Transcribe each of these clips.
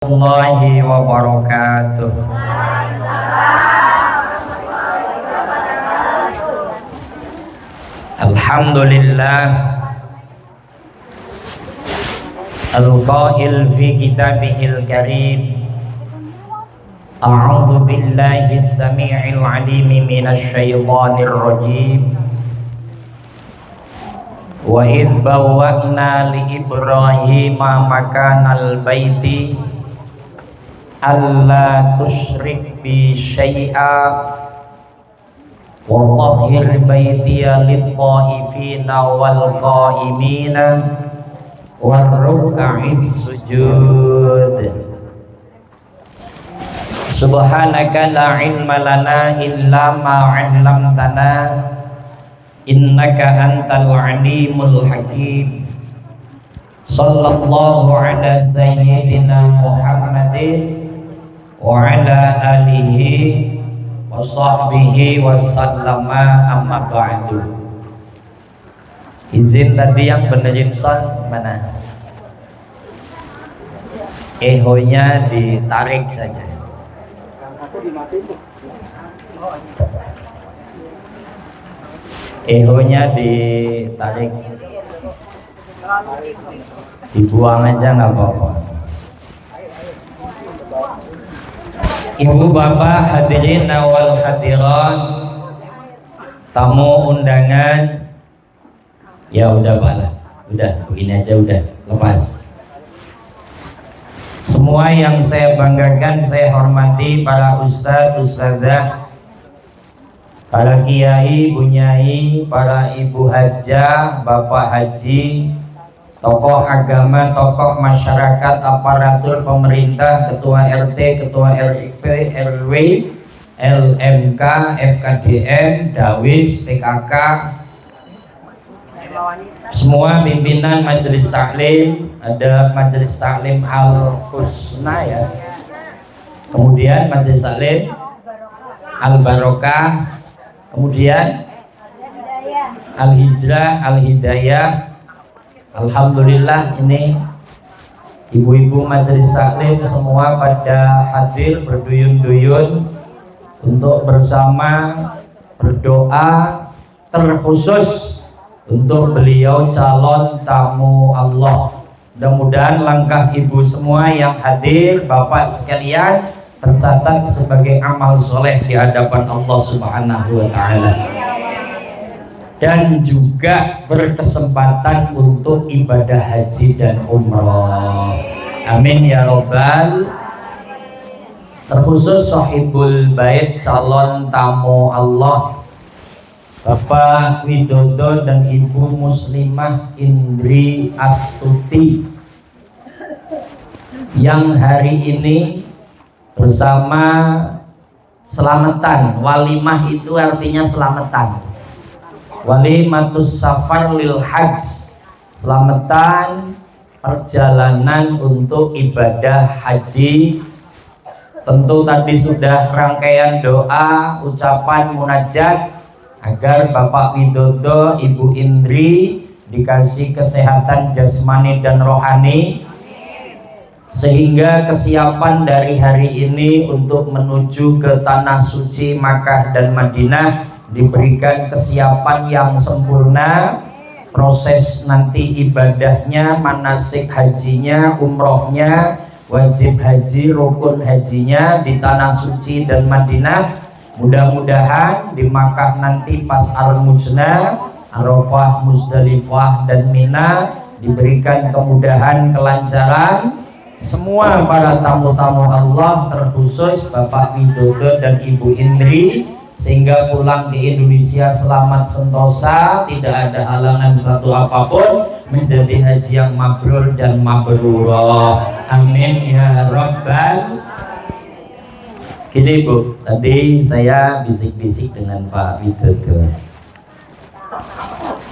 Warahmatullahi wabarakatuh. Alhamdulillah al-qail fi kitabihil karim. A'udzu billahi as-sami'il 'alim minasy syaithanir rajim. Wa id bawwa'na li Ibrahima makanal baiti alla tusyrik bi syai'a wa tahhir baitiya lit-taifina wal qa'imina war ruk'is sujud. Subhanaka la ilma lana illa ma 'allamtana innaka antal alimul hakim. Sallallahu ala sayyidina Muhammadin wa ala alihi wa sahbihi wa sallama, amma ba'du. Izin tadi yang benerin son mana? Ehonya ditarik saja. Ehonya ditarik, dibuang aja nggak apa-apa. Ibu bapak hadirin wal hadirat, tamu undangan, ya udah begini aja, udah lepas. Semua yang saya banggakan, saya hormati para ustadz, ustadzah, para kiai, bunyai, para ibu hajah, bapak haji, tokoh agama, tokoh masyarakat, aparatur pemerintah, ketua RT, ketua RP, RW, LMK, FKDM, Dawis, TKK, semua pimpinan majelis taklim, ada majelis taklim Al-Husna ya, kemudian majelis taklim Al-Barokah, kemudian Al-Hijrah, Al-Hidayah. Alhamdulillah ini ibu-ibu majelis taklim semua pada hadir berduyun-duyun untuk bersama berdoa terkhusus untuk beliau calon tamu Allah. Mudah-mudahan langkah ibu semua yang hadir, bapak sekalian, tercatat sebagai amal soleh di hadapan Allah Subhanahu wa Ta'ala, dan juga berkesempatan untuk ibadah haji dan umrah. Amin ya robbal. Terkhusus sahibul bait, calon tamu Allah, Bapak Widodo dan Ibu Muslimah Indri Astuti, yang hari ini bersama selamatan. Walimah itu artinya selamatan. Walimatus safar lil hajj, selamatan perjalanan untuk ibadah haji. Tentu tadi sudah rangkaian doa, ucapan munajat agar Bapak Widodo, Ibu Indri dikasih kesehatan jasmani dan rohani, sehingga kesiapan dari hari ini untuk menuju ke tanah suci Makkah dan Madinah diberikan kesiapan yang sempurna. Proses nanti ibadahnya, manasik hajinya, umrohnya, wajib haji, rukun hajinya di tanah suci dan Madinah, mudah-mudahan di Makkah nanti pas Al-Mujna, Arafah, Muzdalifah dan Mina diberikan kemudahan, kelancaran. Semua para tamu-tamu Allah, terkhusus Bapak Widodo dan Ibu Indri, sehingga pulang ke Indonesia selamat sentosa, tidak ada halangan satu apapun, menjadi haji yang mabrur dan mabrurah. Amin ya rabbal. Gini Bu, tadi saya bisik-bisik dengan Pak Widodo.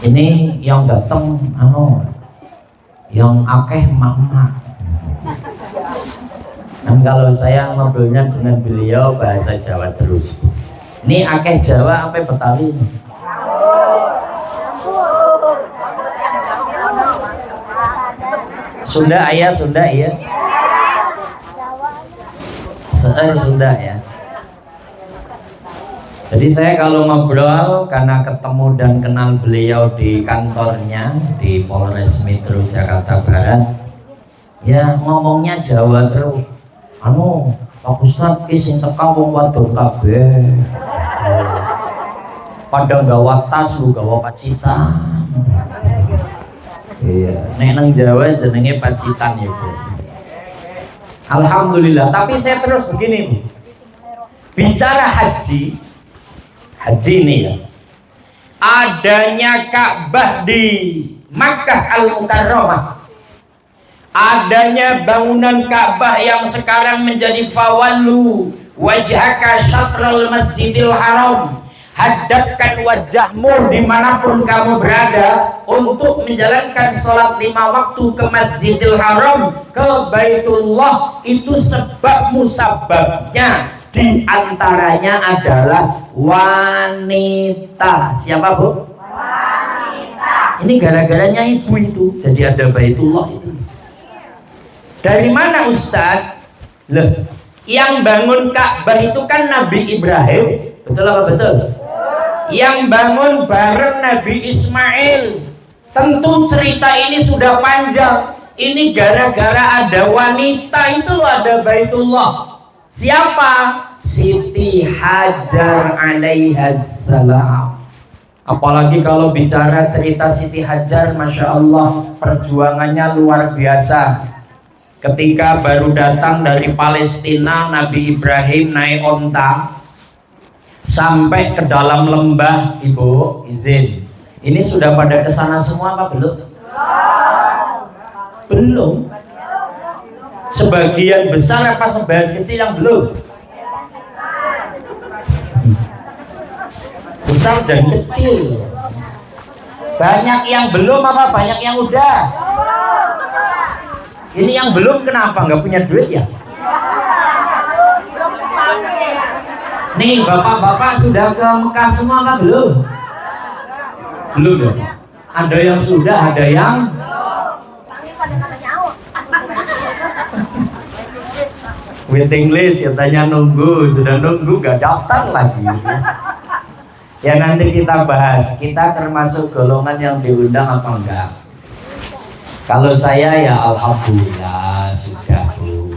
Ini yang datang yang akeh mama. Dan kalau saya ngobrolnya dengan beliau bahasa Jawa terus. Ini akeh Jawa apa Betawi ini? Sunda ayah, Sunda iya. sudah ya. Jadi saya kalau ngobrol karena ketemu dan kenal beliau di kantornya di Polres Metro Jakarta Barat, ya ngomongnya Jawa terus. Anu, Pak Ustadz ki sing teka wong wadon kabeh. Pada gawa tas lu gawa pacitan. Iya, nek nang Jawa jenenge pacitan ya, Bu. Alhamdulillah, tapi saya terus begini, Bu. Bicara haji ini ya, adanya Ka'bah di Makkah Al-Mukarramah, adanya bangunan Ka'bah yang sekarang menjadi fawallu wajhaka syatral masjidil haram, hadapkan wajahmu dimanapun kamu berada untuk menjalankan sholat 5 waktu ke Masjidil Haram, ke Baitullah. Itu sebab musababnya di antaranya adalah wanita. Siapa, Bu? Wanita. Ini gara-garanya ibu itu jadi ada Baitullah itu. Dari mana, Ustadz? Loh, yang bangun Ka'bah itu kan Nabi Ibrahim, betul apa betul? Yang bangun bareng Nabi Ismail. Tentu cerita ini sudah panjang. Ini gara-gara ada wanita itu ada Baitullah. Siapa? Siti Hajar alaihassalam. Apalagi kalau bicara cerita Siti Hajar, Masya Allah, perjuangannya luar biasa. Ketika baru datang dari Palestina, Nabi Ibrahim naik onta sampai ke dalam lembah. Ibu, izin, ini sudah pada kesana semua apa belum? Belum. Sebagian besar apa sebagian kecil yang belum? Besar dan kecil. Banyak yang belum apa banyak yang udah? Ini yang belum kenapa? Nggak punya duit ya? Nih bapak-bapak sudah ke Mekah semua apa belum? Belum ya? Ada yang sudah, ada yang waiting list, katanya nunggu, sudah nunggu gak daftar lagi. Ya nanti kita bahas, kita termasuk golongan yang diundang apa enggak. Kalau saya ya alhamdulillah sudah, Bu.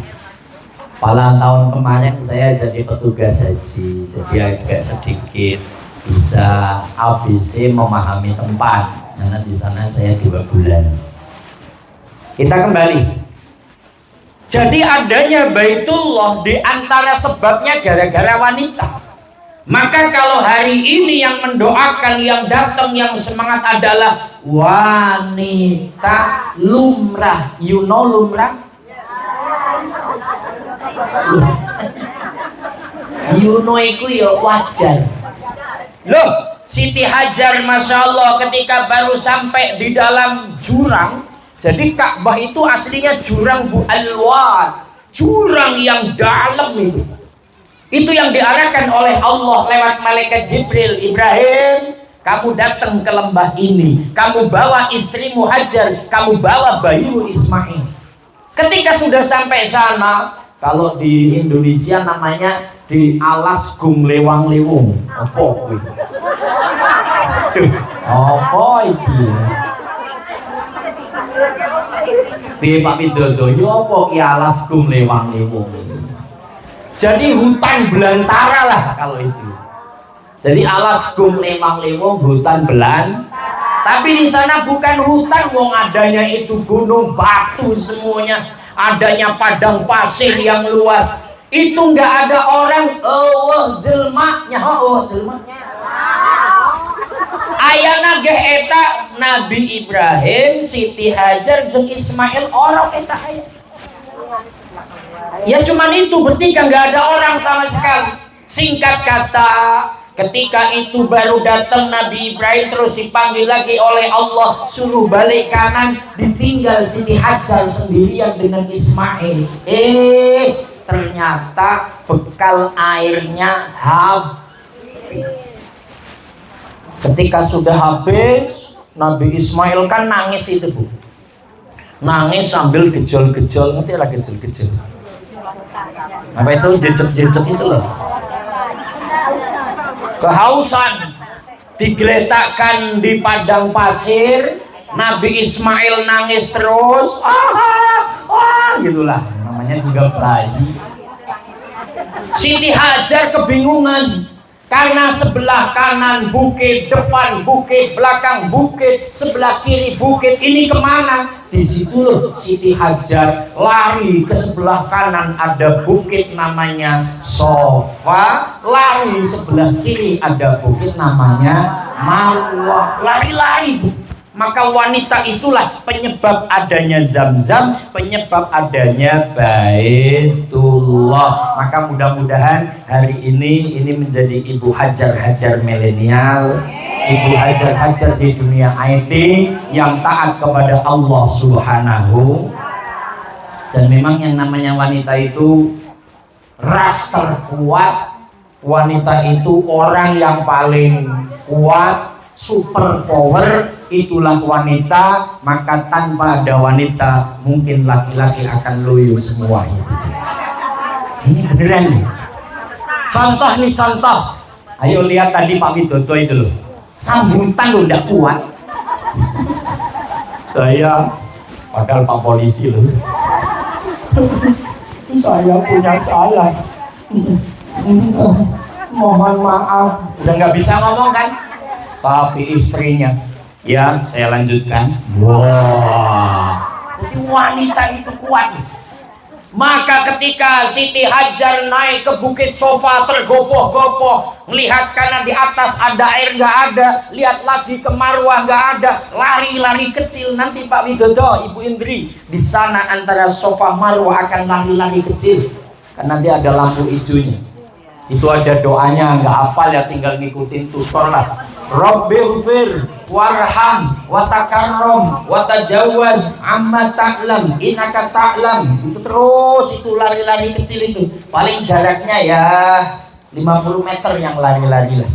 Pada tahun kemarin saya jadi petugas haji, jadi agak sedikit bisa ABC memahami tempat, karena di sana saya 2 bulan. Kita kembali. Jadi adanya Baitullah di antara sebabnya gara-gara wanita. Maka kalau hari ini yang mendoakan, yang datang, yang semangat adalah wanita lumrah. You know lumrah? You know itu ya wajar. Loh, Siti Hajar Masya Allah ketika baru sampai di dalam jurang. Jadi Ka'bah itu aslinya jurang, Bu, alwad, jurang yang dalam itu. Itu yang diarahkan oleh Allah lewat malaikat Jibril. Ibrahim, kamu datang ke lembah ini, kamu bawa istrimu Hajar, kamu bawa bayimu Ismail. Ketika sudah sampai sana, kalau di Indonesia namanya di alas gung lewang lewung. Apa itu? Apa itu? Piye Pak Widodo, yo apa ki alas gung lewang lewung. Jadi hutan belantara lah kalau itu. Jadi alas gung lewang lewung, hutan belantara. Tapi di sana bukan hutan, wong adanya itu gunung batu semuanya, adanya padang pasir yang luas. Itu nggak ada orang, jelmanya, jelmanya. Ayana ge eta Nabi Ibrahim, Siti Hajar, jeung Ismail orang eta aya. Ya cuman itu bertiga, nggak ada orang sama sekali. Singkat kata, ketika itu baru datang Nabi Ibrahim, terus dipanggil lagi oleh Allah, suruh balik kanan, ditinggal Siti Hajar sendirian dengan Ismail. Ternyata bekal airnya habis. Ketika sudah habis, Nabi Ismail kan nangis itu, Bu. Nangis sambil gejol-gejol, ngerti lah gejol-gejol. Apa itu jejak-jejak itu loh? Kehausan digeletakkan di padang pasir. Nabi Ismail nangis terus, gitulah, namanya juga bayi. Siti Hajar kebingungan karena sebelah kanan bukit, depan bukit, belakang bukit, sebelah kiri bukit. Ini kemana? Di situ loh Siti Hajar lari ke sebelah kanan ada bukit namanya Sofa, lari sebelah kiri ada bukit namanya Marwah. Lari-lari. Maka wanita itulah penyebab adanya Zam-Zam, penyebab adanya Baitullah. Maka mudah-mudahan hari ini menjadi ibu hajar-hajar milenial, ibu hajar-hajar di dunia IT yang taat kepada Allah Subhanahu. Dan memang yang namanya wanita itu ras terkuat, wanita itu orang yang paling kuat, super power. Itulah wanita, maka tanpa ada wanita mungkin laki-laki akan loyo semua. Ini beneran nih. Contoh nih, contoh. Ayo lihat tadi Pak Widodo itu loh, sambutan loh tidak kuat. Saya padahal Pak Polisi loh. Saya punya salah. Mohon maaf. Udah nggak bisa ngomong kan? Tapi istrinya, ya saya lanjutkan. Wah, jadi wanita itu kuat. Maka ketika Siti Hajar naik ke bukit Sofa tergopoh-gopoh, melihat kanan di atas ada air nggak ada, lihat lagi ke Marwah nggak ada, lari-lari kecil. Nanti Pak Widodo, Ibu Indri, di sana antara Sofa Marwah akan lari-lari kecil, karena dia ada lampu hijaunya. Itu ada doanya, nggak hafal ya tinggal ngikutin tutor lah. Rabbighfir warham watakarrom watajawaz amma ta'lam innaka ta'lam. Itu terus itu lari-lari kecil itu. Paling jaraknya ya 50 meter yang lari-lari lah.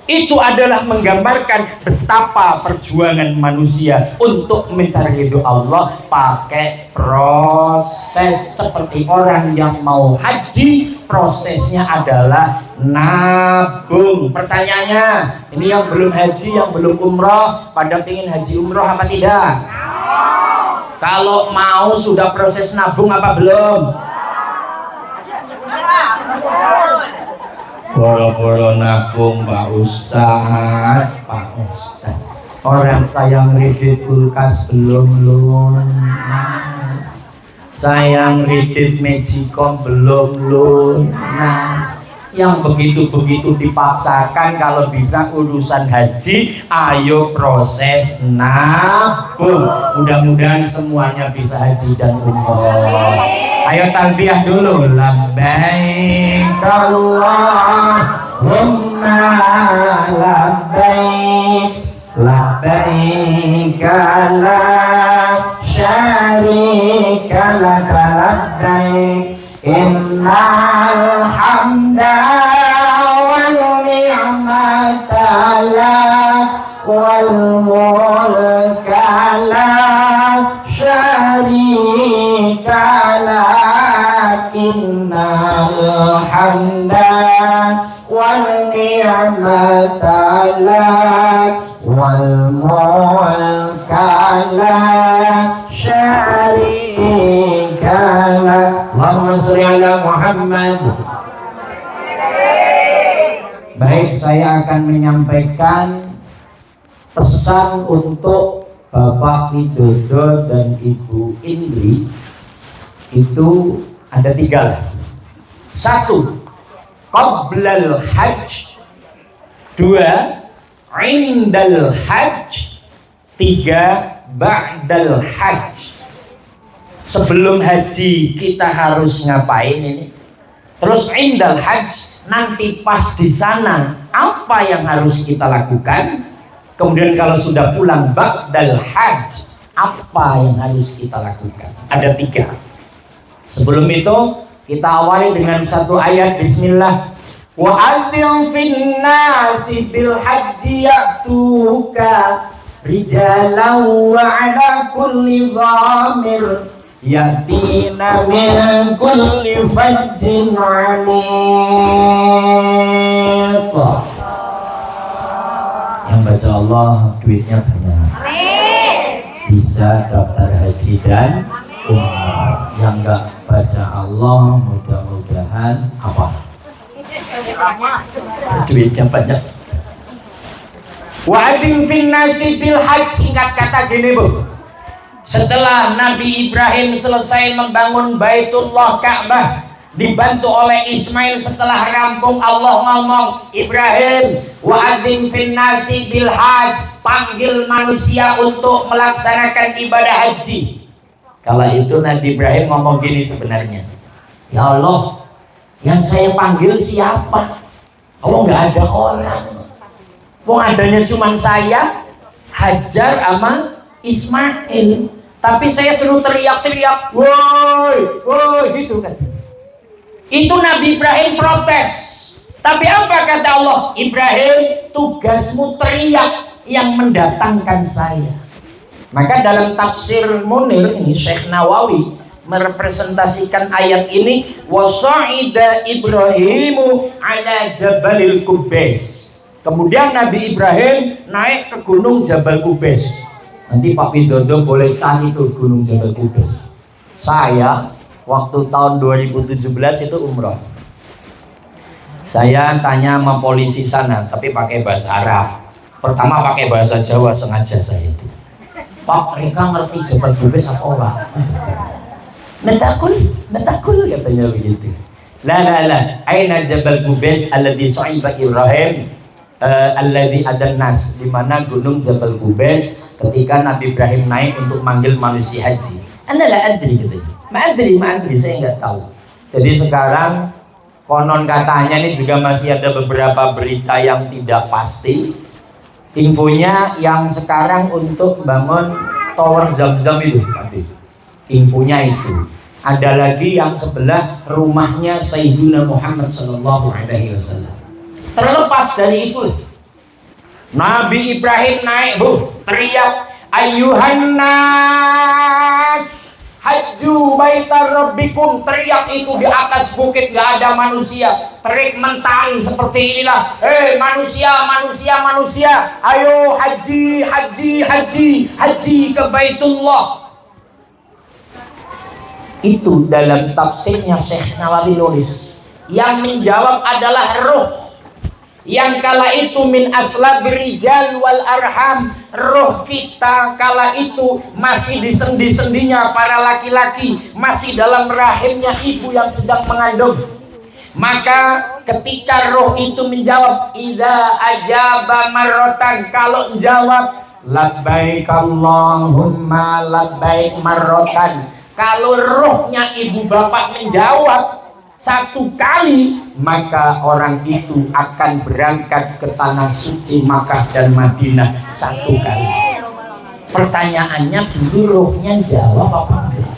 Itu adalah menggambarkan betapa perjuangan manusia untuk mencari ridho Allah pakai proses. Seperti orang yang mau haji, prosesnya adalah nabung. Pertanyaannya, ini yang belum haji, yang belum umroh, pada pengen haji umroh apa tidak? Kalau mau sudah proses nabung apa belum? Boro-boro nabung Pak Ustaz, Pak Ustaz. Orang saya ngredit kulkas belum lunas, saya ngredit Magicom belum lunas. Yang begitu-begitu dipaksakan, kalau bisa urusan haji, ayo proses nabung. Mudah-mudahan semuanya bisa haji dan umroh. Ayo talbiyah dulu. Labbaik Allahumma labbaik, labbaik la syarika laka labbaik, innal hamda wal ni'mata lak wal mulka la syarika lak, innal hamda wal ni'mata lak wal mulka la syarika lak. Allahumma sholli ala Muhammad. Baik, saya akan menyampaikan pesan untuk Bapak Widodo dan Ibu Indri. Itu ada 3 lah. 1, qablal hajj. 2, indal hajj. 3, ba'dal hajj. Sebelum haji kita harus ngapain ini? Terus indal hajj, nanti pas di sana apa yang harus kita lakukan? Kemudian kalau sudah pulang ba'dal hajj, apa yang harus kita lakukan? Ada 3. Sebelum itu kita awali dengan satu ayat. Bismillah. Wa adzim fin nasi bil hajji ya'tuka rijalan wa ala kulli dhamir yatina min kulli fajjin 'amiq. Yang baca Allah duitnya banyak, bisa daftar haji dan umrah. Yang enggak baca Allah mudah-mudahan apa? Duitnya banyak. Wa adin fin nasi bil hajj, singkat kata gini Bu. Setelah Nabi Ibrahim selesai membangun Baitullah Ka'bah, dibantu oleh Ismail, setelah rampung Allah ngomong, Ibrahim wa adzim fin nasi bil hajj, panggil manusia untuk melaksanakan ibadah haji. Kala itu Nabi Ibrahim ngomong gini sebenarnya, ya Allah, yang saya panggil siapa? Allah nggak ada orang, wong adanya cuma saya, Hajar sama Ismail, tapi saya suruh teriak-teriak, woi, woi, gitu kan. Itu Nabi Ibrahim protes. Tapi apa kata Allah? Ibrahim, tugasmu teriak, yang mendatangkan saya. Maka dalam tafsir Munir ini Syekh Nawawi merepresentasikan ayat ini, wasa'ida Ibrahimu ala Jabalil Kubais. Kemudian Nabi Ibrahim naik ke gunung Jabal Kubais. Nanti Pak Widodo boleh cari tuh gunung Jabal Kubais. Saya waktu tahun 2017 itu umroh. Saya tanya sama polisi sana, tapi pakai bahasa Arab. Pertama pakai bahasa Jawa, sengaja saya itu. Pak, mereka ngerti Jabal Kubais apa orang? Natakul katanya begitu. La, aina Jabal Kubais alladhi sa'iba Ibrahim alladhi adan nas, di mana gunung Jabal Kubais ketika Nabi Ibrahim naik untuk manggil manusia haji. Anda la adri gitu. Ma'adri, saya nggak tahu. Jadi sekarang konon katanya ini juga masih ada beberapa berita yang tidak pasti. Infonya yang sekarang untuk bangun tower Zam-Zam itu tadi. Infonya itu. Ada lagi yang sebelah rumahnya Sayyidina Muhammad sallallahu alaihi wasallam. Terlepas dari itu, Nabi Ibrahim naik, Bu, teriak, ayyuhan nas hajju baitar rabbikum, teriak itu di atas bukit, gak ada manusia, terik mentang seperti inilah, manusia, ayo haji ke Baitullah. Itu dalam tafsirnya Syekh Nawawi nulis, yang menjawab adalah ruh, yang kala itu min aslabir rijal wal arham, roh kita kala itu masih di sendi-sendinya para laki-laki, masih dalam rahimnya ibu yang sedang mengandung. Maka ketika roh itu menjawab, idza ajaba marratan, kalau menjawab labbaik Allahumma labbaik marratan, kalau rohnya ibu bapak menjawab satu kali, maka orang itu akan berangkat ke tanah suci Makkah dan Madinah satu kali. Pertanyaannya dulu rohnya jawab apa enggak?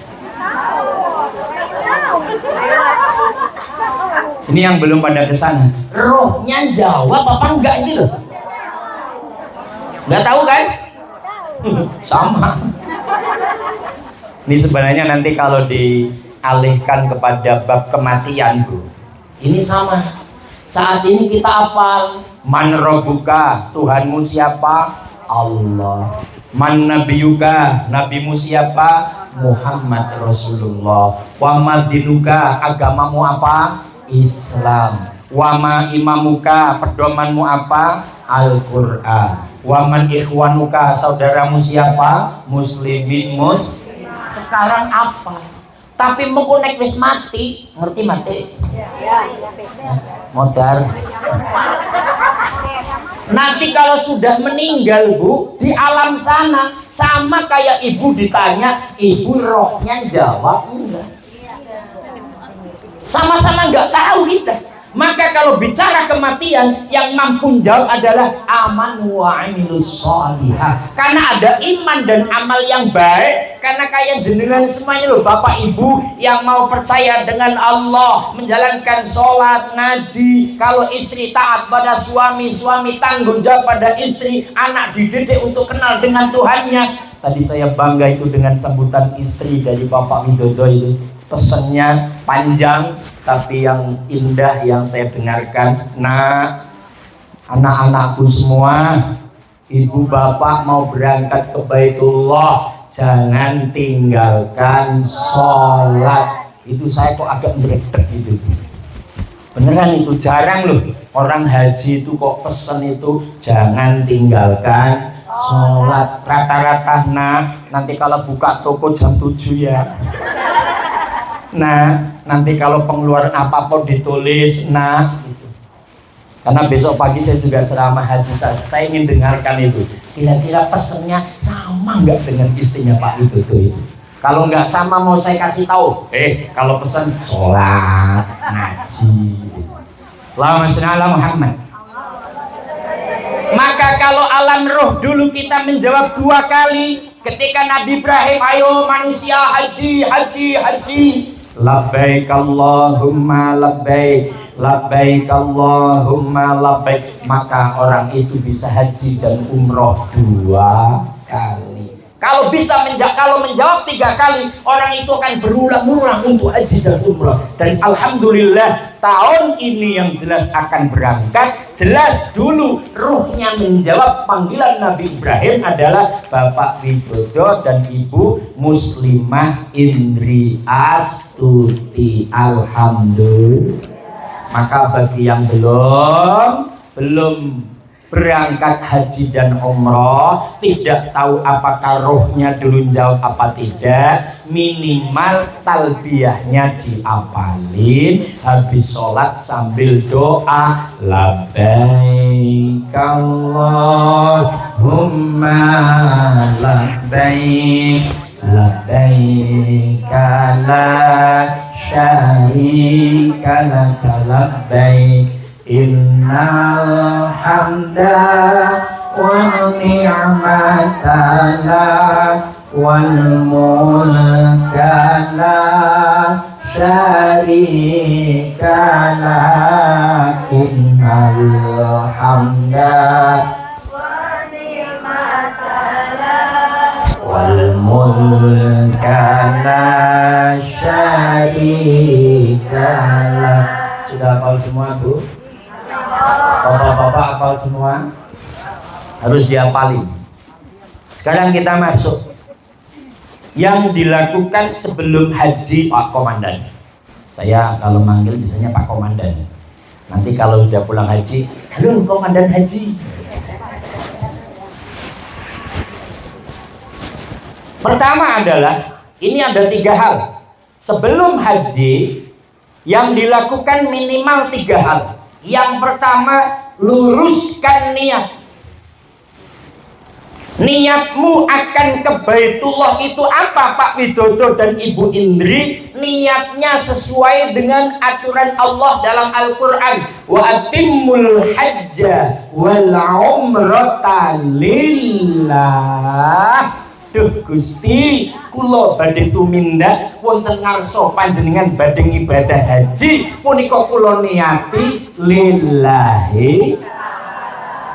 Ini yang belum pada kesana. Rohnya jawab apa enggak ini loh? Nggak tahu kan? Sama. Ini sebenarnya nanti kalau dialihkan kepada bab kematian, Bu, ini sama. Saat ini kita hafal man rabbuka, Tuhanmu siapa? Allah. Man nabiyuka, nabimu siapa? Muhammad Rasulullah. Wa madinuka, agamamu apa? Islam. Wa ma imamuka, pedomanmu apa? Al-Qur'an. Wa man ikhwanuka, saudaramu siapa? Muslimin Sekarang apa? Tapi mengkonek wis mati, ngerti mati? Modar. Nanti kalau sudah meninggal, Bu, di alam sana sama kayak ibu ditanya, ibu rohnya jawab enggak? Sama-sama enggak tahu kita. Maka kalau bicara kematian, yang mampu jawab adalah aman wa amilus sholihah. Karena ada iman dan amal yang baik. karena kalian jenengan semuanya loh, Bapak Ibu yang mau percaya dengan Allah, menjalankan sholat, ngaji. Kalau istri taat pada suami, suami tanggung jawab pada istri, anak dididik untuk kenal dengan Tuhannya. Tadi saya bangga itu dengan sambutan istri dari Bapak Widodo itu. Pesannya panjang, tapi yang indah yang saya dengarkan, nak, anak-anakku semua, ibu bapak mau berangkat ke Baitullah, jangan tinggalkan sholat. Itu saya kok agak meretek gitu. Beneran itu jarang loh orang haji itu kok pesen itu jangan tinggalkan sholat. Rata-rata nanti kalau buka toko jam 7 ya. Nah, nanti kalau pengeluaran apapun ditulis gitu. Karena besok pagi saya juga ceramah haji, saya ingin dengarkan itu. Kira-kira pesennya sama nggak dengan istrinya Pak Widodo itu? Kalau nggak sama mau saya kasih tahu. Kalau pesan sholat, ngaji. Allahumma sholli ala Muhammad. Maka kalau alam roh dulu kita menjawab 2 kali. Ketika Nabi Ibrahim, ayo manusia haji. Labbaik Allahumma labbaik, labbaik Allahumma labbaik. Maka orang itu bisa haji dan umroh 2 kali. Kalau menjawab 3 kali, orang itu akan berulang-ulang untuk haji dan umroh. Dan alhamdulillah tahun ini yang jelas akan berangkat. Jelas dulu ruhnya menjawab panggilan Nabi Ibrahim adalah Bapak Widodo dan Ibu Muslimah Indri Astuti. Alhamdulillah. Maka bagi yang belum berangkat haji dan umroh, tidak tahu apakah rohnya dulu jawab apa tidak, minimal talbiyahnya diapalin, habis sholat sambil doa labbaik Allahumma labbaik, labbaik la syarika laka labbaik, innal hamda wa ni'mata lak wal mulka la syarika lak, innal hamda wa ni'mata lak wal mulka la syarika lak. Sudah hafal semua, Bu? Bapak-bapak hafal semua? Harus dihafalin. Sekarang kita masuk yang dilakukan sebelum haji, Pak Komandan. Saya kalau manggil biasanya Pak Komandan. Nanti kalau sudah pulang haji, halo Komandan Haji. Pertama adalah, ini ada 3 hal. Sebelum haji yang dilakukan minimal 3 hal. Yang pertama, luruskan niat. Niatmu akan ke Baitullah itu apa, Pak Widodo dan Ibu Indri? Niatnya sesuai dengan aturan Allah dalam Al-Quran. Wa atimmul hajja wal umrata lillah. Duh Gusti, kula badhe tumindak wonten ngarsa panjenengan badhe ibadah haji, punika kula niati lillahi.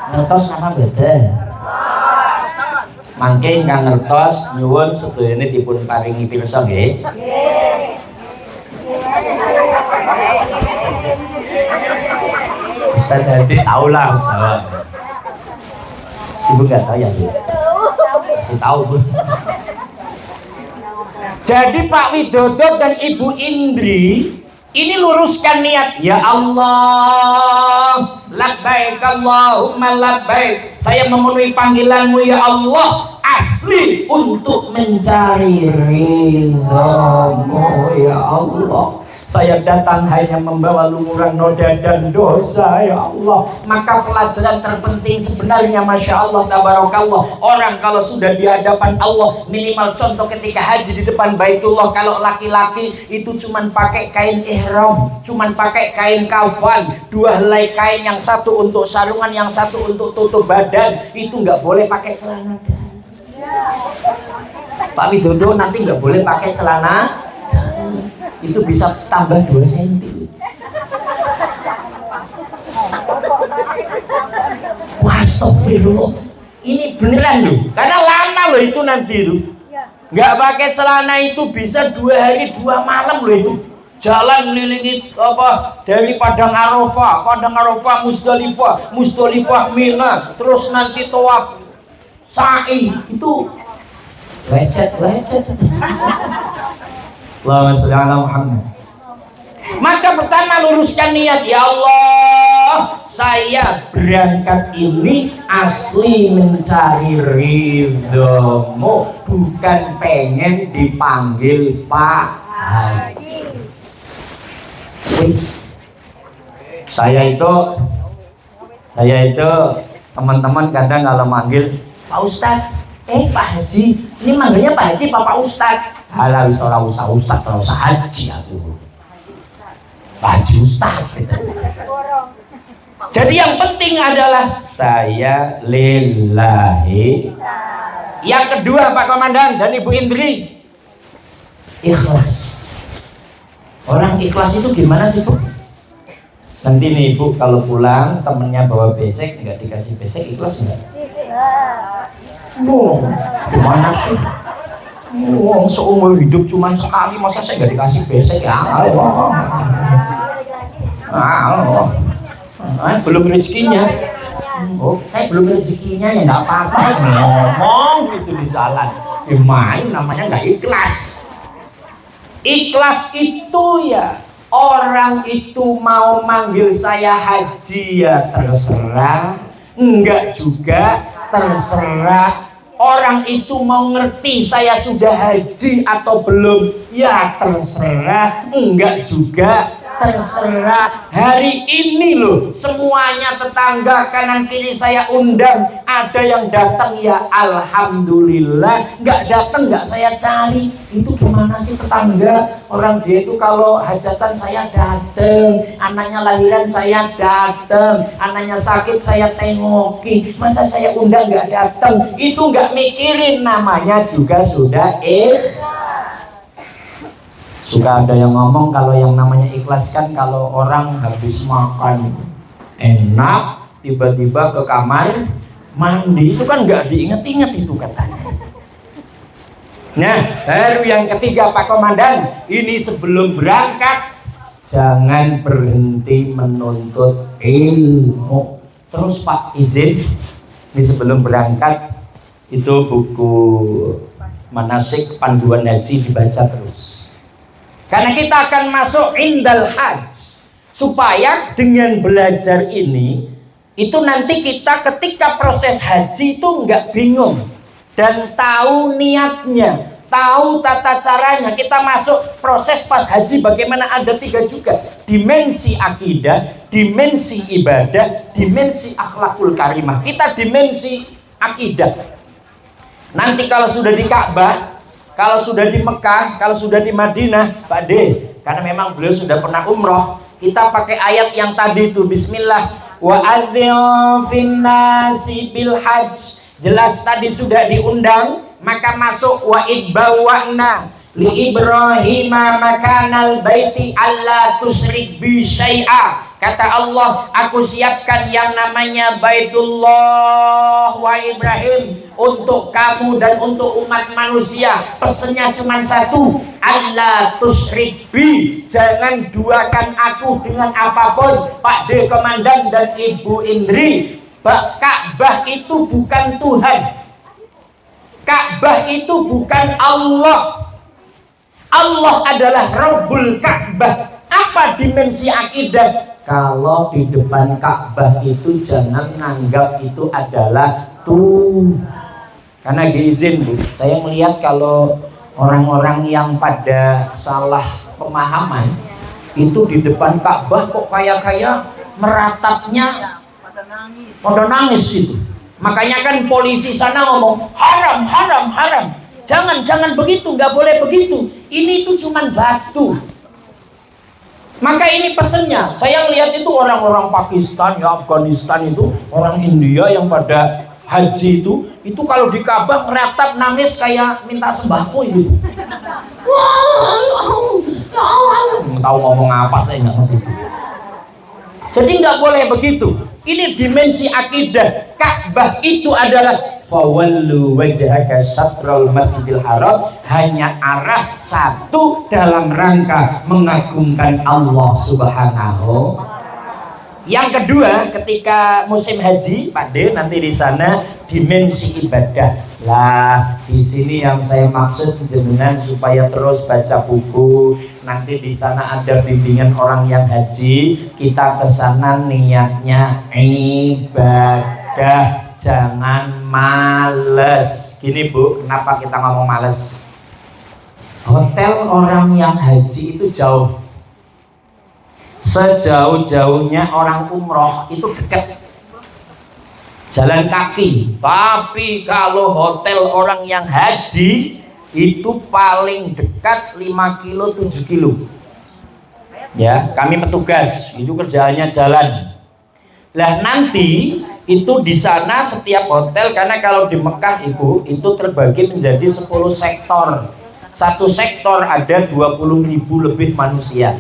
Ngertos sama mboten? Mangke ingkang ngertos nyuwun sedayane dipun paringi pirsa nggih. Bisa jadi tahu lah. Ibu nggak tahu ya, Bu? Tahu, Bu. Jadi Pak Widodo dan Ibu Indri ini luruskan niat. Ya Allah, labbaik Allahumma labbaik, saya memenuhi panggilanmu ya Allah, asli untuk mencari ridhamu ya Allah. Saya datang hanya membawa lumuran noda dan dosa ya Allah. Maka pelajaran terpenting sebenarnya, Masya Allah tabarakallah, orang kalau sudah di hadapan Allah, minimal contoh ketika haji di depan Baitullah, kalau laki-laki itu cuman pakai kain ihram, cuman pakai kain kafan, 2 helai kain, yang satu untuk sarungan, yang satu untuk tutup badan. Itu nggak boleh pakai celana dalam. Pak Widodo nanti nggak boleh pakai celana, itu bisa tambah 2 cm. Wah, astagfirullah. Ini beneran loh, karena lama loh itu nanti itu. Nggak pakai celana itu bisa 2 hari 2 malam loh itu. Jalan melilingi dari Padang Arafah, Musdalifah, Mina, terus nanti tawaf, sa'i, itu lecet. Allahumma sholli ala Muhammad. Maka pertama luruskan niat, ya Allah, saya berangkat ini asli mencari ridhomu, bukan pengen dipanggil Pak Haji. Saya itu teman-teman kadang kalau manggil Pak Ustadz, Pak Haji, ini manggilnya Pak Haji Pak Ustadz. Halah, usah Ustadz, usah Haji aku. Pak Haji Ustadz. Jadi yang penting adalah saya lillahi. Yang kedua Pak Komandan dan Ibu Indri, ikhlas. Orang ikhlas itu gimana sih Bu? Nanti nih Ibu kalau pulang temennya bawa besek, nggak dikasih besek, ikhlas nggak? Gimana sih? Seumur hidup cuma sekali, masa saya nggak dikasih besek ya? Belum rezekinya. Saya belum rezekinya ya nggak apa-apa. Ngomong gitu di jalan. Gimana namanya nggak ikhlas? Ikhlas itu ya orang itu mau manggil saya Haji ya terserah, enggak juga terserah. Orang itu mau ngerti saya sudah haji atau belum ya terserah, enggak juga terserah. Hari ini loh semuanya tetangga kanan kiri saya undang, ada yang datang ya alhamdulillah, nggak datang nggak saya cari. Itu gimana sih tetangga? Orang dia itu kalau hajatan saya datang, anaknya lahiran saya datang, anaknya sakit saya tengoki, masa saya undang nggak datang? Itu nggak mikirin, namanya juga sudah Suka ada yang ngomong kalau yang namanya ikhlas kan kalau orang habis makan enak tiba-tiba ke kamar mandi, itu kan nggak diinget-inget itu katanya. Nah, baru yang ketiga Pak Komandan, ini sebelum berangkat jangan berhenti menuntut ilmu. Terus Pak izin, ini sebelum berangkat itu buku manasik panduan haji dibaca terus. Karena kita akan masuk indal hajj, supaya dengan belajar ini itu nanti kita ketika proses haji itu nggak bingung dan tahu niatnya, tahu tata caranya. Kita masuk proses pas haji bagaimana, ada 3 juga, dimensi akidah, dimensi ibadah, dimensi akhlakul karimah. Kita dimensi akidah. Nanti kalau sudah di Ka'bah, kalau sudah di Mekah, kalau sudah di Madinah, Pak D, karena memang beliau sudah pernah umroh, kita pakai ayat yang tadi itu, Bismillah, wa adzin finnasi bil hajj. Jelas tadi sudah diundang, maka masuk wa idbawa'na li Ibrahim makanal baiti alla tusyrik bi syai'a. Kata Allah, aku siapkan yang namanya Baitullah wa Ibrahim untuk kamu dan untuk umat manusia. Pesennya cuma satu, Allah tusyrik bi, jangan duakan aku dengan apapun. Pak D Komandan dan Ibu Indri, Ka'bah itu bukan Tuhan, Ka'bah itu bukan Allah. Allah adalah Rabbul Ka'bah. Apa dimensi akidah? Kalau di depan Ka'bah itu jangan menganggap itu adalah Tuhan. Karena diizin Bu, saya melihat kalau orang-orang yang pada salah pemahaman itu di depan Ka'bah kok kayak meratapnya pada nangis itu. Makanya kan polisi sana ngomong haram, haram, haram. Jangan begitu, nggak boleh begitu. Ini tuh cuman batu. Maka ini pesennya, saya lihat itu orang-orang Pakistan, ya Afghanistan itu, orang India yang pada haji itu kalau di Ka'bah ngeratap nangis kayak minta sembako itu. Tahu ngomong apa saya nggak ngerti. Jadi nggak boleh begitu. Ini dimensi akidah. Ka'bah itu adalah fawallu wajhaka syatrul masjidil haram, hanya arah satu dalam rangka mengagungkan Allah Subhanahu. Yang kedua, ketika musim haji, Pak D, nanti di sana dimensi ibadah. Lah, di sini yang saya maksud jenengan supaya terus baca buku. Nanti di sana ada bimbingan orang yang haji. Kita ke sana niatnya ibadah, jangan males. Gini Bu, kenapa kita ngomong males? Hotel orang yang haji itu jauh. Sejauh-jauhnya orang umroh itu dekat, jalan kaki. Tapi kalau hotel orang yang haji itu paling dekat 5 kilo 7 kilo. Ya, kami petugas itu kerjaannya jalan. Lah nanti itu di sana setiap hotel, karena kalau di Mekah Ibu itu terbagi menjadi 10 sektor. Satu sektor ada 20.000 lebih manusia.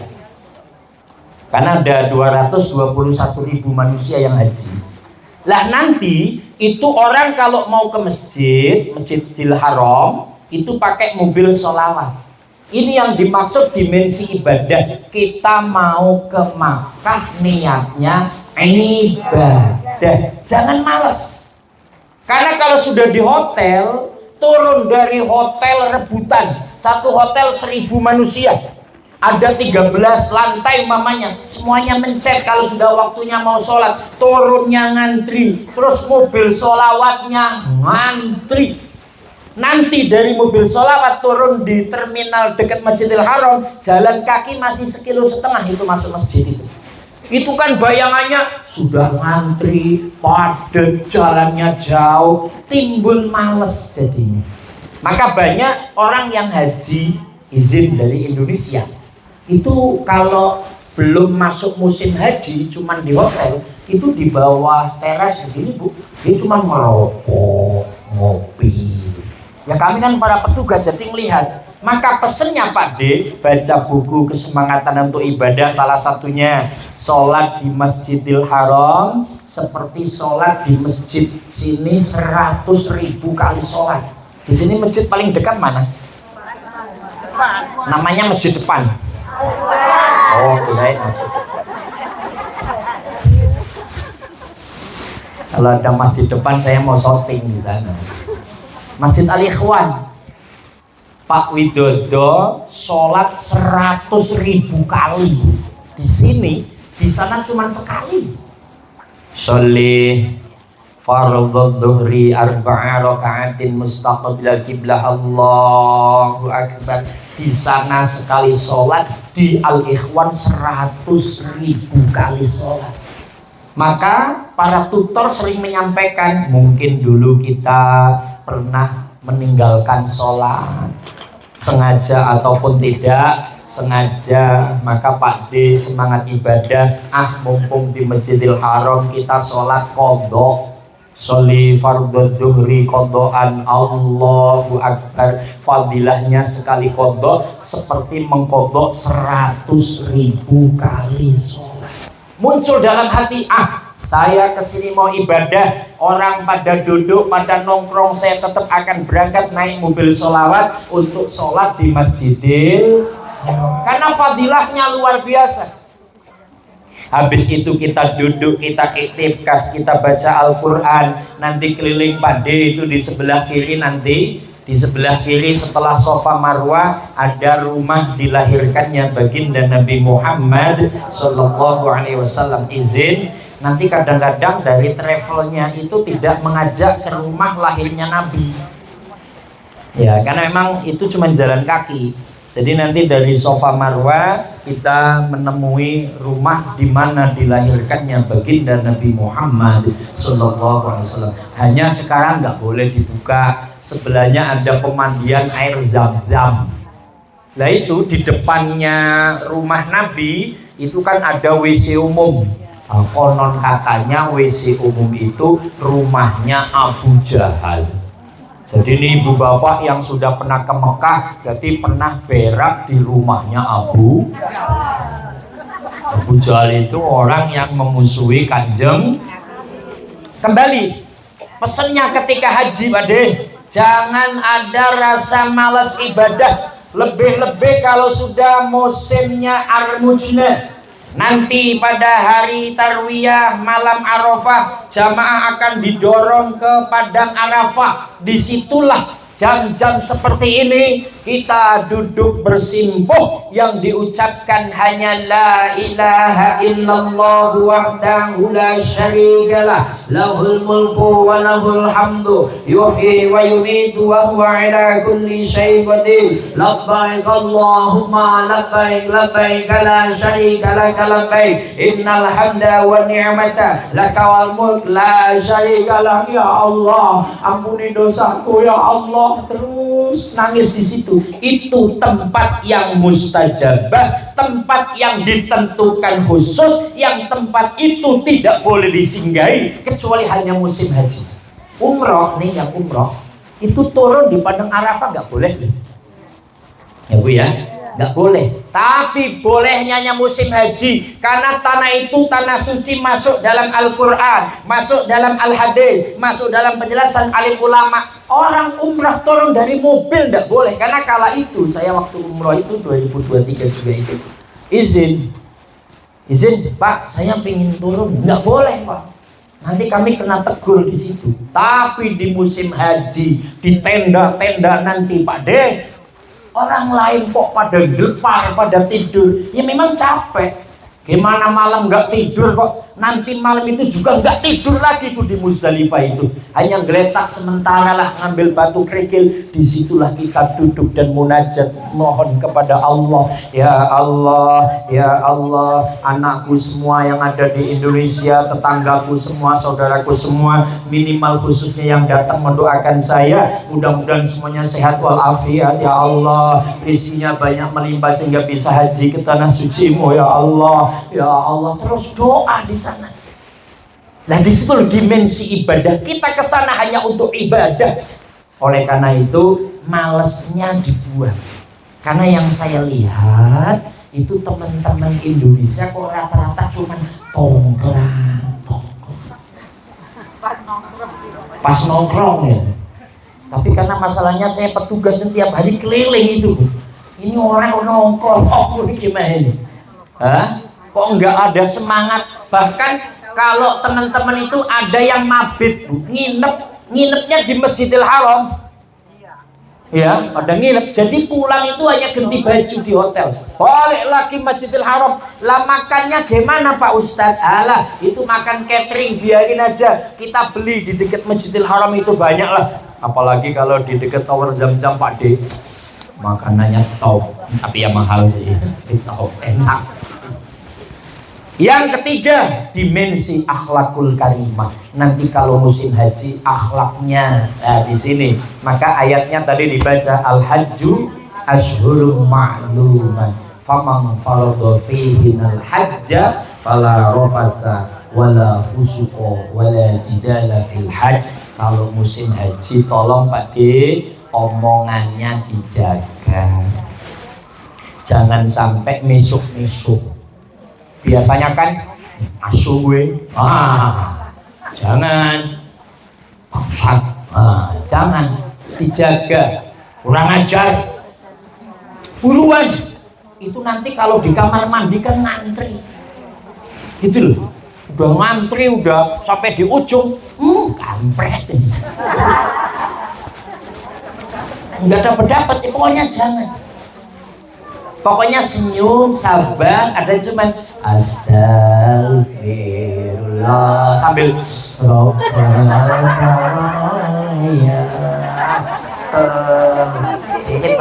Karena ada 221.000 manusia yang haji. Lah nanti itu orang kalau mau ke Masjidil Haram itu pakai mobil sholawat. Ini yang dimaksud dimensi ibadah. Kita mau ke Makkah niatnya ibadah, jangan malas. Karena kalau sudah di hotel, turun dari hotel rebutan. Satu hotel 1.000 manusia. Ada 13 lantai mamanya, semuanya mencet kalau sudah waktunya mau sholat, turunnya ngantri, terus mobil sholawatnya ngantri. Nanti dari mobil sholawat turun di terminal dekat Masjidil Haram, jalan kaki masih 1,5 kilo itu masuk masjid itu. Itu kan bayangannya sudah ngantri, padat, jalannya jauh, timbul males jadinya. Maka banyak orang yang haji izin dari Indonesia itu kalau belum masuk musim haji, cuman di hotel itu di bawah teras begini Bu, dia cuma ngerokok, ngopi. Ya kami kan para petugas jadi melihat. Maka pesennya Pak D, baca buku kesemangatan untuk ibadah, salah satunya sholat di Masjidil Haram seperti sholat di masjid sini 100.000 kali sholat. Di sini masjid paling dekat mana? Namanya masjid depan. Oh, kirain masjid. Kalau ada masjid depan saya mau shopping di sana. Masjid Al-Ikhwan. Pak Widodo sholat 100.000 kali. Di sini, di sana cuma sekali. Sholli fardhu dhuhri 4 raka'atin mustaqbil qiblah, Allahu akbar. Di sana sekali sholat, di Al-Ikhwan 100.000 kali sholat. Maka para tutor sering menyampaikan, mungkin dulu kita pernah meninggalkan sholat sengaja ataupun tidak sengaja, maka Pak D semangat ibadah, mumpung di Masjidil Haram kita sholat qadha, sholli fardhu dhuhri qadhaan, Allahu akbar. Fadilahnya sekali qadha seperti mengqadha 100.000 kali sholat. Muncul dalam hati, saya kesini mau ibadah, orang pada duduk, pada nongkrong, saya tetap akan berangkat naik mobil sholawat untuk sholat di Masjidil Haram. Karena fadilahnya luar biasa. Habis itu kita duduk, kita iktikaf, kita baca Al-Quran, nanti keliling Pak D itu di sebelah kiri nanti. Di sebelah kiri setelah Safa Marwah ada rumah dilahirkannya baginda Nabi Muhammad Sallallahu Alaihi Wasallam. Izin nanti kadang-kadang dari travelnya itu tidak mengajak ke rumah lahirnya Nabi. Ya, karena memang itu cuma jalan kaki. Jadi nanti dari Safa Marwah kita menemui rumah di mana dilahirkannya baginda Nabi Muhammad Sallallahu Alaihi Wasallam. Hanya sekarang nggak boleh dibuka. Sebelahnya ada pemandian air Zam-Zam. Nah itu di depannya rumah Nabi itu kan ada WC umum. Konon katanya WC umum itu rumahnya Abu Jahal. Jadi ini ibu bapak yang sudah pernah ke Mekah, jadi pernah berak di rumahnya Abu Jahal. Itu orang yang memusuhi Kanjeng. Kembali pesennya ketika haji, Pak De, jangan ada rasa malas ibadah. Lebih-lebih kalau sudah musimnya Armujna. Nanti pada hari Tarwiyah malam Arafah, jamaah akan didorong ke padang Arafah. Disitulah jam-jam seperti ini kita duduk bersimpuh, yang diucapkan hanya la ilaha illallah wahdahu la syarikalah, lahul mulku wa lahul hamdu, yuhyi wa yumiitu wa huwa ala kulli syai'in qadir. Labbaik Allahumma labbaik, labbaik la syarika laka labbaik, innal hamda wa ni'mata laka wal mulk la syarika lak. Ya Allah, ampuni dosaku ya Allah. Terus nangis di situ. Itu tempat yang mustajabah, tempat yang ditentukan khusus, yang tempat itu tidak boleh disinggahi kecuali hanya musim haji. Umroh nih, yang umroh itu turun di padang Arafah nggak boleh, ya Bu ya, nggak boleh. Tapi bolehnya hanya musim haji, karena tanah itu tanah suci, masuk dalam Al-Quran, masuk dalam Al-Hadis, masuk dalam penjelasan alim ulama. Orang umrah turun dari mobil nggak boleh, karena kala itu saya waktu umrah itu 2023 juga itu izin Pak, saya pengen turun. Nggak boleh Pak, nanti kami kena tegur di situ. Tapi di musim haji, di tenda-tenda nanti Pak De, orang lain kok pada depan, pada tidur. Ya memang capek. Gimana malam nggak tidur kok? Nanti malam itu juga nggak tidur lagi tuh di Musdalifah itu. Hanya geletak sementara lah, ngambil batu kerikil. Disitulah kita duduk dan munajat, mohon kepada Allah. Ya Allah, ya Allah, anakku semua yang ada di Indonesia, tetanggaku semua, saudaraku semua, minimal khususnya yang datang mendoakan saya, mudah-mudahan semuanya sehat walafiat. Ya Allah, rezekinya banyak melimpah sehingga bisa haji ke tanah suci-Mu. Ya Allah, ya Allah. Terus doa di sana. Nah di situ dimensi ibadah. Kita ke sana hanya untuk ibadah. Oleh karena itu malesnya dibuang. Karena yang saya lihat itu teman-teman Indonesia kok rata-rata cuma tongkrong. Pas nongkrong ya. Tapi karena masalahnya saya petugas setiap hari keliling itu. Ini orang nongkrong, ini gimana ini? Hah? Kok nggak ada semangat? Bahkan kalau teman-teman itu ada yang mabit, nginepnya di Masjidil Haram. Ya, pada nginep. Jadi pulang itu hanya ganti baju di hotel. Balik lagi Masjidil Haram. Lah makannya gimana Pak Ustadz? Alah, itu makan catering, biarin aja. Kita beli di dekat Masjidil Haram itu banyak lah. Apalagi kalau di dekat Tower Zam-Zam Pak D. Makanannya top, tapi ya mahal sih. Top, enak. Yang ketiga, dimensi akhlakul karimah. Nanti kalau musim haji akhlaknya di sini. Maka ayatnya tadi dibaca al-hajju ashhurum ma'luman. Faman farada fihinal hajja fala rafasa wala fusuqa wala jidala fil hajj. Kalau musim haji tolong Pak D, omongannya dijaga. Jangan sampai mesuk-mesuk. Biasanya kan asu gue, jangan bangsat, jangan, dijaga, kurang ajar, buruan. Itu nanti kalau di kamar mandi kan ngantri, gitu loh, udah ngantri udah sampai di ujung, kampret ini, nggak dapat, pokoknya jangan. Pokoknya senyum, sabar, ada cuma astagfirullah sambil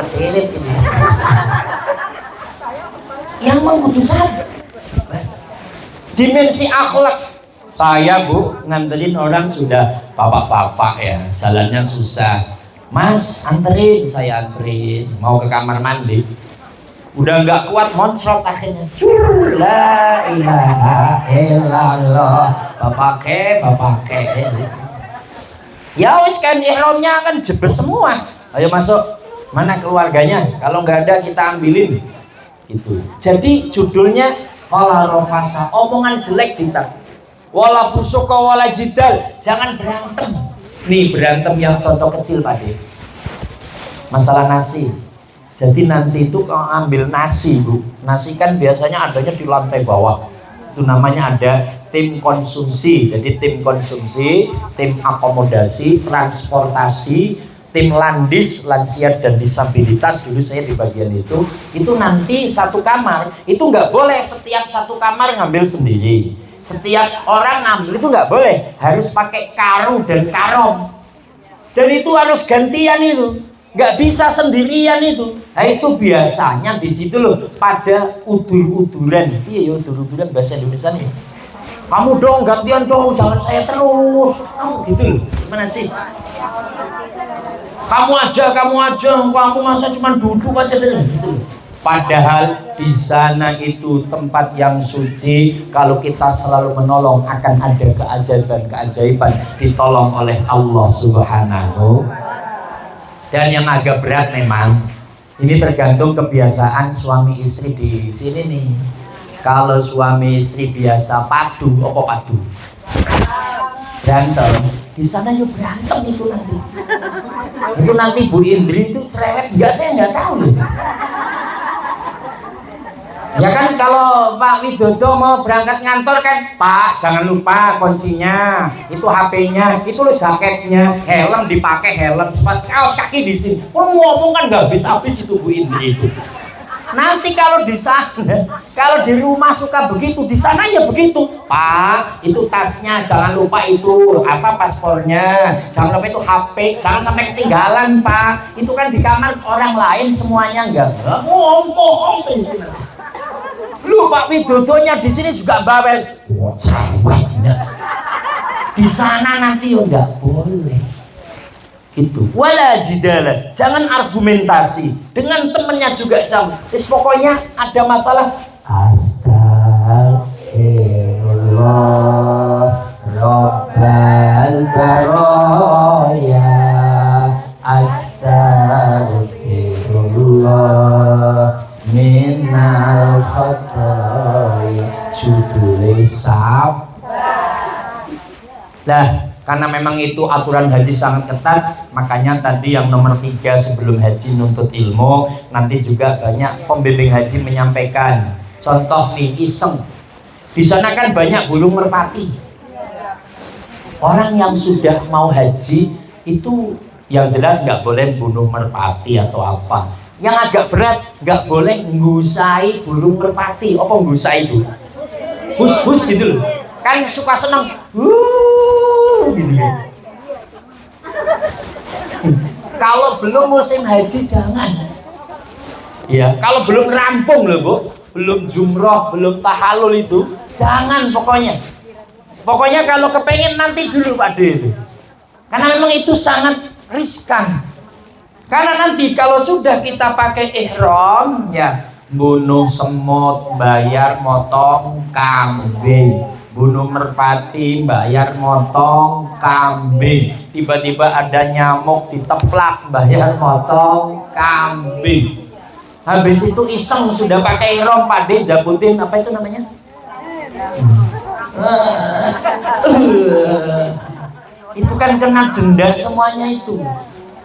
persilip ini. Yang membutuh sabar. Dimensi akhlak. Saya Bu nganterin orang sudah bapak-bapak ya, jalannya susah. Mas anterin, saya anterin, mau ke kamar mandi. Udah nggak kuat moncrot akhirnya. La ilaha illallah. Bapake. Ya wis kan ihramnya kan jebes semua. Ayo masuk. Mana keluarganya? Kalau nggak ada kita ambilin. Itu. Jadi judulnya wala rofasa, omongan jelek kita. Wala fusuqa wala jidal, jangan berantem. Nih berantem yang contoh kecil Pak De. Masalah nasi. Jadi nanti itu kalau ambil nasi Bu, nasi kan biasanya adanya di lantai bawah. Itu namanya ada tim konsumsi. Jadi tim konsumsi, tim akomodasi, transportasi, tim landis, lansia dan disabilitas. Dulu saya di bagian itu nanti satu kamar, itu nggak boleh setiap satu kamar ngambil sendiri. Setiap orang ngambil itu nggak boleh, harus pakai karu dan karung. Dan itu harus gantian itu. Nggak bisa sendirian itu. Nah itu biasanya di situ loh pada udur-uduran. Iya ya udur-uduran bahasa Indonesia nih. Kamu dong gantian dong, jangan saya terus. Gitu loh. Gimana sih? Kamu aja, kamu masa cuma duduk aja gitu. Padahal di sana itu tempat yang suci. Kalau kita selalu menolong akan ada keajaiban ditolong oleh Allah Subhanahu. Dan yang agak berat memang ini tergantung kebiasaan suami istri di sini nih. Kalau suami istri biasa padu, apa padu? Berantem. Di sana yuk berantem itu nanti. Itu nanti Bu Indri itu cerewet enggak, saya nggak tahu loh. Ya kan kalau Pak Widodo mau berangkat ngantor kan, Pak jangan lupa kuncinya, itu HP-nya, itu lo jaketnya, helm dipakai, helm, sepatu, kaos kaki di sini. Ngomong kan nggak habis-habis itu Bu Indri itu. Nanti kalau di sana, kalau di rumah suka begitu, di sana ya begitu. Pak, itu tasnya jangan lupa itu apa paspornya, jangan lupa itu HP, jangan sampai ketinggalan Pak. Itu kan di kamar orang lain semuanya enggak. Ngomong. Lu Pak Widodonya di sini juga bawel. Di sana nanti ya enggak boleh. Itu wala jidala, jangan argumentasi dengan temennya juga jangan. Pokoknya ada masalah astagfirullah rabbal baraya astagfirullah minal khotoya judulnya sab. Nah karena memang itu aturan haji sangat ketat, makanya tadi yang nomor 3 sebelum haji nuntut ilmu, nanti juga banyak pembimbing haji menyampaikan. Contoh nih iseng, di sana kan banyak burung merpati. Orang yang sudah mau haji itu yang jelas nggak boleh bunuh merpati atau apa. Yang agak berat nggak boleh ngusai burung merpati. Apa ngusai itu? Hus gitu loh. Kan suka seneng. Gitu ya. Kalau belum musim haji jangan. Ya, kalau belum rampung loh Bu, belum jumroh, belum tahalul itu, jangan pokoknya. Pokoknya kalau kepengen nanti dulu Pak De itu. Karena memang itu sangat riskan. Karena nanti kalau sudah kita pakai ihram ya, bunuh semut, bayar motong kambing. Bunuh merpati, bayar motong kambing. Tiba-tiba ada nyamuk diteplak, bayar motong kambing. Habis itu iseng sudah pakai ihram Pak De, jabutin apa itu namanya? Itu kan kena denda semuanya itu.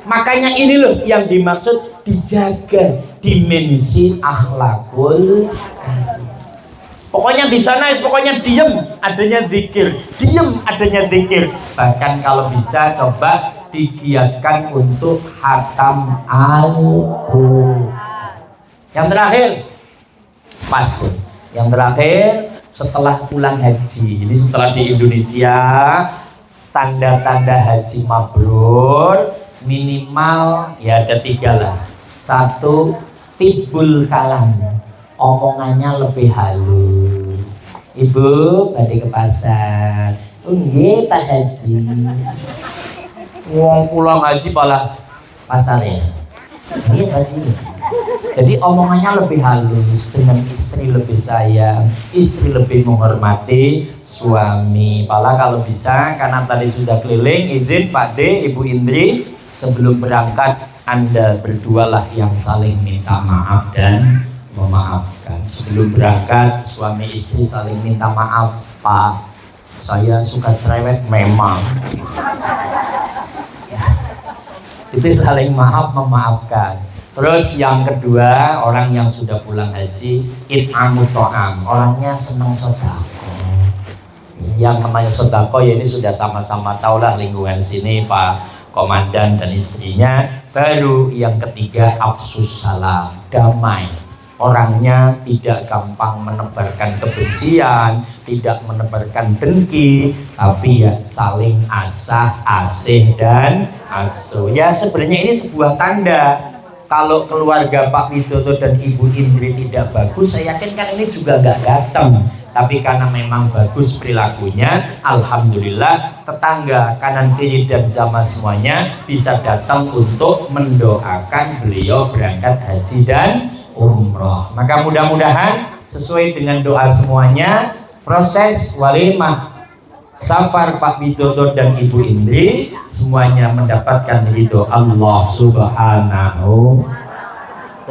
Makanya ini loh yang dimaksud dijaga dimensi akhlakul. Pokoknya di sana, pokoknya diem adanya zikir, diem adanya zikir. Bahkan kalau bisa coba digiatkan untuk khatam Al-Qur'an. Yang terakhir, pas. Yang terakhir setelah pulang haji. Ini setelah di Indonesia, tanda-tanda haji mabrur minimal ya ada 3 lah. 1, tibul kalam. Omongannya lebih halus. Ibu, tadi ke pasar. Nggih, Pak Haji. Wong pulang haji malah pasar ya. Nggih, Haji. Jadi omongannya lebih halus, dengan istri lebih sayang, istri lebih menghormati suami. Pala kalau bisa, karena tadi sudah keliling, izin Pak D, Ibu Indri, sebelum berangkat Anda berdualah yang saling minta maaf dan memaafkan. Sebelum berangkat, suami istri saling minta maaf. Pak, saya suka cerewet memang. Itu saling maaf memaafkan. Terus yang kedua, orang yang sudah pulang haji, it'amut ta'am, orangnya senang sedekah. Yang namanya sedekah ya ini sudah sama-sama tahu lah lingkungan sini Pak Komandan dan istrinya. Baru yang ketiga, afsus salam, damai. Orangnya tidak gampang menebarkan kebencian, tidak menebarkan dengki, tapi ya saling asah, asih dan asuh. Ya sebenarnya ini sebuah tanda. Kalau keluarga Pak Widodo dan Ibu Indri tidak bagus, saya yakin kan ini juga nggak datang. Tapi karena memang bagus perilakunya, alhamdulillah tetangga kanan kiri dan jamaah semuanya bisa datang untuk mendoakan beliau berangkat haji dan umroh. Maka mudah-mudahan sesuai dengan doa semuanya, proses walimah safar Pak Widodo dan Ibu Indri semuanya mendapatkan ridho Allah Subhanahu.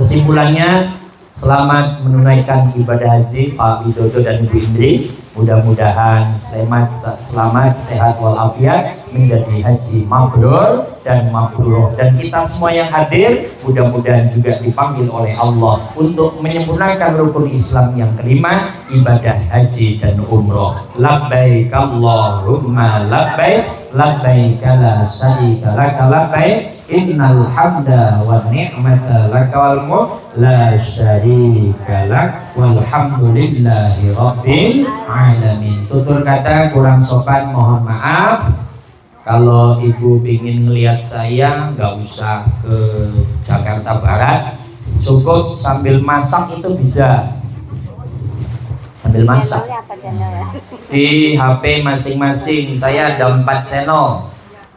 Kesimpulannya, selamat menunaikan ibadah haji Pak Widodo dan Ibu Indri. Mudah-mudahan selamat sehat walafiat, menjadi haji mabrur dan mabrur. Dan kita semua yang hadir mudah-mudahan juga dipanggil oleh Allah untuk menyempurnakan rukun Islam yang kelima, ibadah haji dan umroh. Labbaik Allahumma labbaik, labbaik la syarika lak labbaik, innal hamda wan ni'mata laka wal mulk la syarika lak walhamdulillahi rabbil alamin. Tutur kata kurang sopan mohon maaf. Kalau ibu ingin melihat saya nggak usah ke Jakarta Barat, cukup sambil masak itu bisa. Sambil masak di HP masing-masing. Saya ada 4 channel,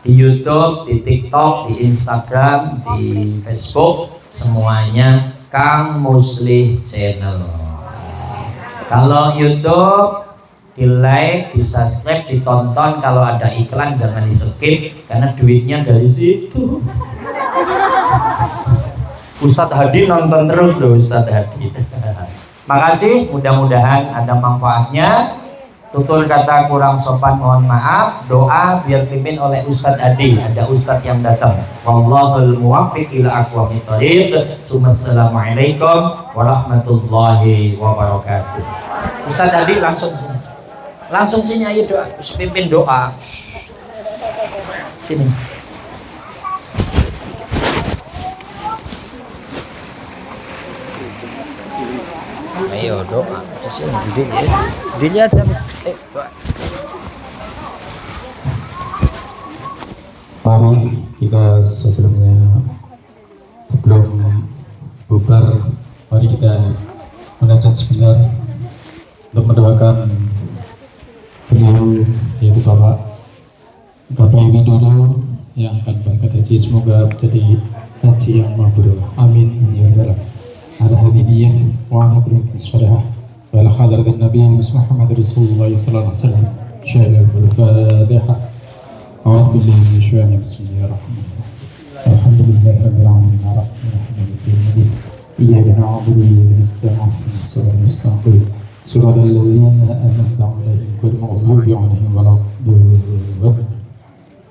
di YouTube, di TikTok, di Instagram, di Facebook, semuanya Kang Muslih Channel. Kalau YouTube di like, di subscribe, ditonton. Kalau ada iklan jangan di skip karena duitnya dari situ. Ustadz Hadi nonton terus loh Ustadz Hadi. Makasih, mudah-mudahan ada manfaatnya. Tutur kata kurang sopan mohon maaf. Doa biar dipimpin oleh Ustadz Adi. Ada Ustadz yang datang. Wallahul muwaffiq ila aqwamit thoriq. Assalamualaikum warahmatullahi wabarakatuh. Ustadz Adi langsung sini. Langsung sini ayo doa. Pimpin doa. Sini. Ayo doa. Sini dilihat sampai doa. Mari kita sebelum bubar, mari kita munajat sebentar untuk mendoakan beliau, yaitu Bapak Widodo yang akan berangkat haji. Semoga menjadi haji yang mabrur. Amin ya rabbal alamin. Ala hadiyah wa ala qurrati salihah wa ala hadratin Nabi Muhammad Rasulullah sallallahu alaihi wasallam. Syariful Fatihah. أعوذ بالله من الشيطان بسم الله الرحمن الرحيم. الحمد لله رب العالمين الرحمن الرحيم إياك نعبد وإياك نستعين اهدنا المستقيم صراط الذين أنعمت عليهم غير المغضوب عليهم ولا الضالين.